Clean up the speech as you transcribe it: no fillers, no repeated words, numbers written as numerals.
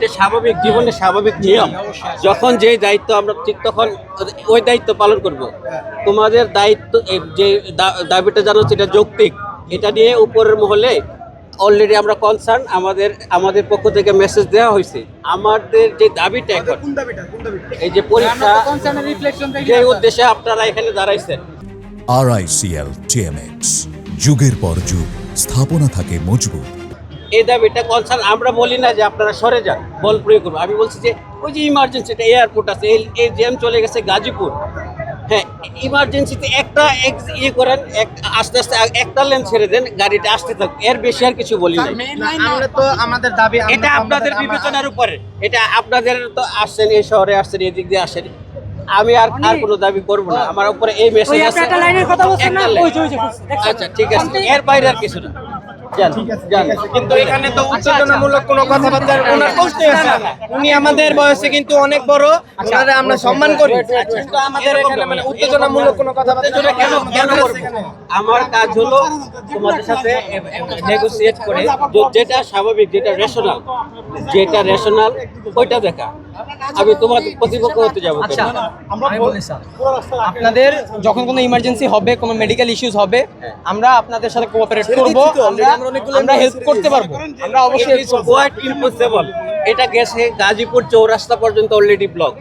এটা স্বাভাবিক জীবনের স্বাভাবিক নিয়ম। যখন যেই দায়িত্ব আমরা ঠিক তখন ওই দায়িত্ব পালন করব। তোমাদের দায়িত্ব যে দাবিটা জানাচ্ছি এটা যৌক্তিক, এটা নিয়ে উপরের মহলে অলরেডি আমরা কনসার্ন, আমাদের পক্ষ থেকে মেসেজ দেওয়া হয়েছে। আমাদের যে দাবিটা এখন এই যে পরীক্ষা, যে উদ্দেশ্যে আপনারা এখানে দাঁড়াইছেন। RICL TMX, যুগের পর যুগ স্থাপনা থাকে মজবুত। এই দাবিটা কনসার্ন, আমরা বলি না যে আপনারা সরে যান, বল প্রয়োগ করবো। আমি বলছি যে ওই যে ইমার্জেন্সিটা এয়ারপোর্ট আছে, এই জ্যাম চলে গেছে গাজীপুর, হ্যাঁ ইমার্জেন্সিতে একটা ইয়ে করেন, আস্তে আস্তে একটা লেন ছেড়ে দেন, গাড়িটা আসতে থাক, এর বেশি আর কিছু বলি না। আমরা তো আমাদের দাবি এটা আপনাদের বিবেচনার উপরে, এটা আপনাদের তো আসছেন, এই শহরে আসছেন, এই দিক দিয়ে আসেন। আমি আর কোনো দাবি করবো না, আমার উপরে এই মেসেজ আছে। একটা লাইনের কথা বলছেন না, একটা ওই যে লাইন। আচ্ছা ঠিক আছে, এর বাইরে আর কিছু না। যান, যান। কিন্তু এখানে তো উত্তেজনামূলক কোনো কথাবার্তা ওনার করতে আছে না। উনি আমাদের বয়সে কিন্তু অনেক বড়, ওনারে আমরা সম্মান করি, কিন্তু আমাদের এখানে মানে উত্তেজনামূলক কোনো কথাবার্তা কেন করবো? আমার কাজ হলো তোমাদের সাথে নেগোসিয়েট করে যেটা স্বাভাবিক, যেটা রেশনাল ওইটা দেখা। আমি তোমার প্রতিপক্ষ হতে যাবো কেন? আচ্ছা আমি বলি স্যার, আপনাদের যখন কোনো ইমার্জেন্সি হবে, কোনো মেডিকেল ইস্যুস হবে, আমরা আপনাদের সাথে কোঅপারেট করব, আমরা হেল্প করতে পারবো, আমরা অবশ্যই কোয়াইট ইম্পসিবল। এটা গেছে গাজীপুর চৌরাস্তা পর্যন্ত অলরেডি ব্লক।